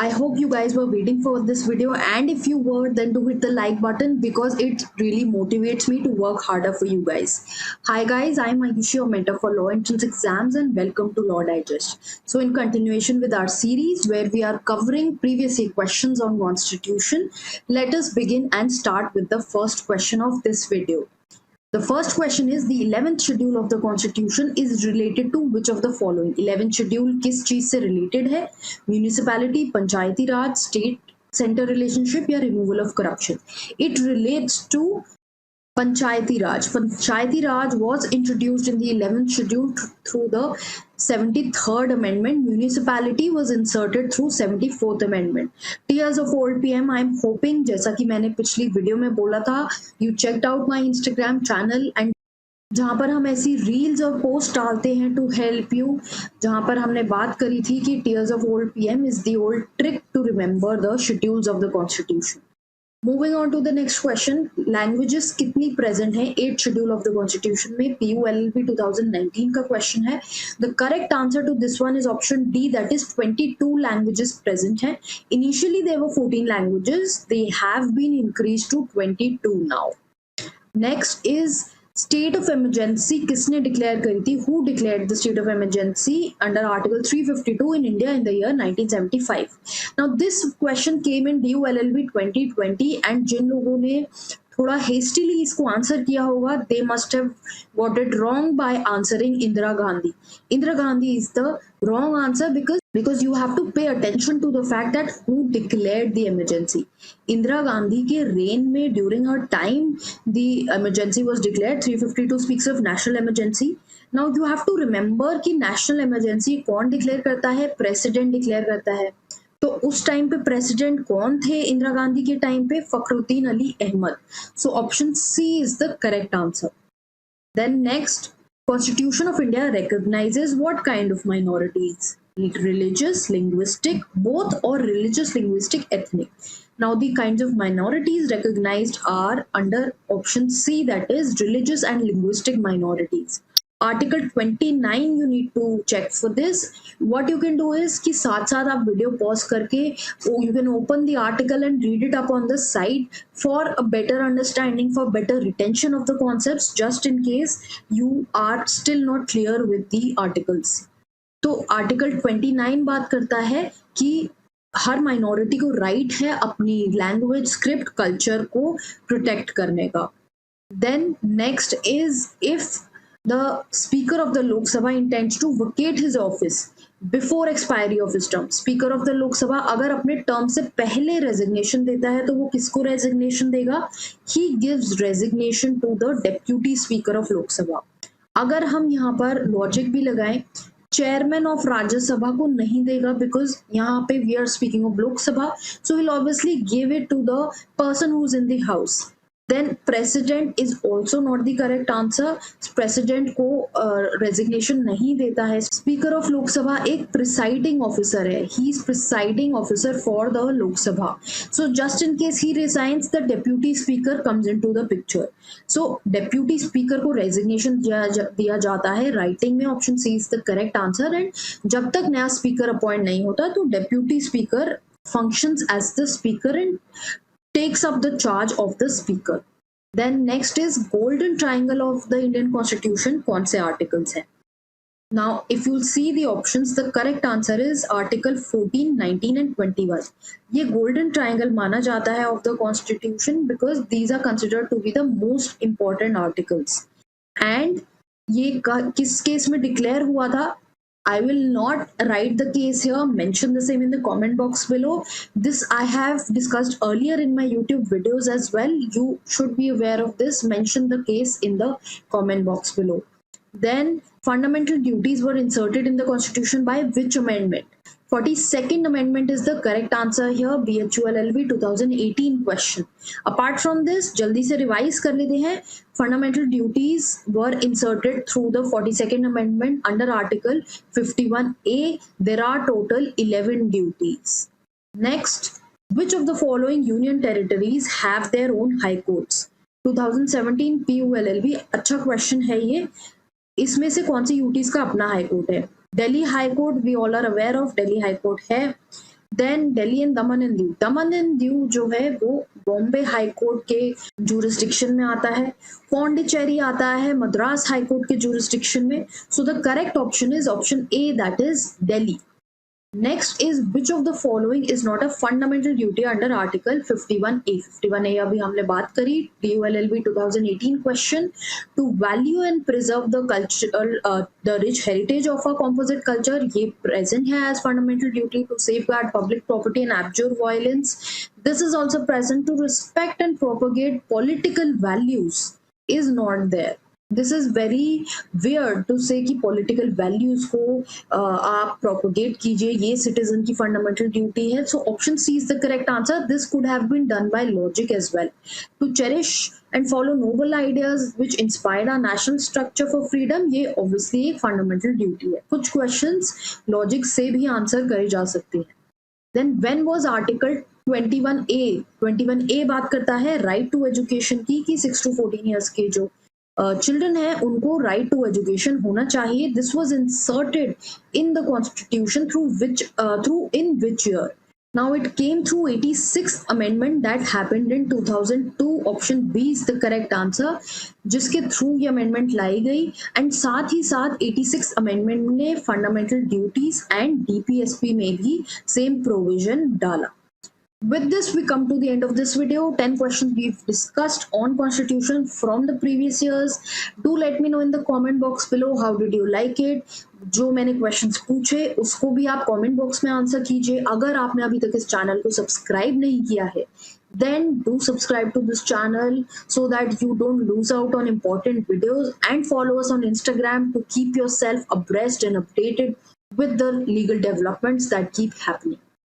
I hope you guys were waiting for this video, and if you were, then do hit the like button because it really motivates me to work harder for you guys. Hi guys, I'm Ayushi, your mentor for law entrance exams, and welcome to Law Digest. So in continuation with our series where we are covering previous year questions on constitution, let us begin and start with the first question of this video. The first question is the 11th schedule of the constitution is related to which of the following? 11th schedule किस चीज से related है? Municipality, पंचायती राज, state center relationship या removal of corruption? It relates to Panchayati Raj. Panchayati Raj was introduced in the 11th schedule through the 73rd Amendment. Municipality was inserted through 74th Amendment. Tears of old PM, I'm hoping, जैसा कि मैंने पिछली video में बोला था, you checked out my Instagram channel and जहाँ पर हम ऐसी रील्स और पोस्ट डालते हैं टू हेल्प यू, जहाँ पर हमने बात करी थी कि tears of old PM is the old trick to remember the schedules of the constitution. Moving on to the next question, languages कितनी प्रेजेंट है 8th schedule of the constitution में? PULLB 2019 का क्वेश्चन है. The correct answer to this one is option D, that is 22 languages present है. Initially there were 14 languages, they have been increase to 22 now. Next is state of emergency किसने declare करी थी? Who declared the state of emergency under article 352 in India in the year 1975? Now this question came in DULLB 2020 and जिन लोगों ने थोड़ा hastily इसको answer किया होगा, they must have got it wrong by answering Indira Gandhi. Indira Gandhi is the wrong answer because you have to pay attention to the fact that who declared the emergency. Indira Gandhi के reign में during her time the emergency was declared. 352 speaks of national emergency. Now you have to remember कि national emergency कौन declare करता है? President declare करता है. तो उस टाइम पे प्रेसिडेंट कौन थे इंदिरा गांधी के टाइम पे? Fakhruddin Ali Ahmed. So option C is the correct answer. Then next, Constitution of India recognizes what kind of minorities? Religious, linguistic, both, or religious, linguistic, ethnic. Now the kinds of minorities recognized are under option C, that is religious and linguistic minorities. Article 29 you need to check for this. What you can do is कि साथ साथ आप video pause करके you can open the article and read it up on the side for a better understanding, for better retention of the concepts, just in case you are still not clear with the articles. तो article 29 बात करता है कि हर minority को right है अपनी language, script, culture को protect करने का. Then next is if the Speaker of the Lok Sabha intends to vacate his office before expiry of his term. Speaker of the Lok Sabha अगर अपने term से पहले resignation देता है तो वो किसको रेजिग्नेशन देगा? He gives resignation to the Deputy Speaker of Lok Sabha. अगर हम यहाँ पर लॉजिक भी लगाएं, चेयरमैन ऑफ राज्यसभा को नहीं देगा बिकॉज यहाँ पे we are speaking of Lok Sabha, so will obviously give it to the person who is in the house. Then president is also not the correct answer. President को resignation नहीं देता है. Speaker of Lok Sabha एक presiding officer है. He is presiding officer for the Lok Sabha. So just in case he resigns, the deputy speaker comes into the picture. So deputy speaker को resignation दिया जाता है. Writing में option C is the correct answer. And जब तक नया speaker appoint नहीं होता तो deputy speaker functions as the speaker and takes up the charge of the speaker. Then next is golden triangle of the Indian Constitution कौन से articles हैं? Now if you'll see the options, the correct answer is article 14, 19 and 21. ये golden triangle माना जाता है of the Constitution because these are considered to be the most important articles. And ये किस case में declare हुआ था? I will not write the case here, mention the same in the comment box below. This I have discussed earlier in my YouTube videos as well. You should be aware of this. Mention the case in the comment box below. Then fundamental duties were inserted in the Constitution by which amendment? 42nd Amendment is the correct answer here. BHULLB 2018 question. Apart from this, जल्दी से revise कर लेते हैं. Fundamental duties were inserted through the 42nd Amendment under Article 51A. There are total 11 duties. Next, which of the following union territories have their own high courts? 2017 PULLB अच्छा question है ये. इसमें से कौन सी यूटीज का अपना हाई कोर्ट है? Delhi high court we all are aware of. Delhi high court है. Then Delhi and Daman and Diu. Daman and Diu जो है वो बॉम्बे हाई कोर्ट के जुरिस्डिक्शन में आता है। पौंडीचेरी आता है मद्रास हाई कोर्ट के जुरिस्डिक्शन में। So the correct option is option A, that is Delhi. Next is which of the following is not a fundamental duty under Article 51A? 51A अभी हमने बात करी, DULLB 2018 question. To value and preserve the cultural, the rich heritage of our composite culture, ये present है as fundamental duty. To safeguard public property and abjure violence, this is also present. To respect and propagate political values is not there. This is very weird to say कि political values को आप propagate कीजिए, ये citizen की fundamental duty है। So option C is the correct answer. This could have been done by logic as well. To cherish and follow noble ideas which inspired our national structure for freedom, ये obviously एक fundamental duty है। कुछ questions logic से भी answer करे जा सकते हैं। Then when was article 21A? 21A बात करता है राइट टू एजुकेशन की, कि 6 to 14 ईयर्स के जो चिल्ड्रन है उनको राइट टू एजुकेशन होना चाहिए। This was inserted in the constitution through in which year? Now it came through 86th amendment that happened in 2002. Option B is the correct answer, जिसके through ये amendment लाई गई। And साथ ही साथ 86th amendment ने fundamental duties and DPSP में भी same provision डाला। With this, we come to the end of this video. 10 questions we've discussed on Constitution from the previous years. Do let me know in the comment box below how did you like it. जो मैंने questions पूछे उसको भी आप comment box में answer कीजिए। अगर आपने अभी तक इस चैनल को सब्सक्राइब नहीं किया है, then do subscribe to this channel so that you don't lose out on important videos, and follow us on Instagram to keep yourself abreast and updated with the legal developments that keep happening.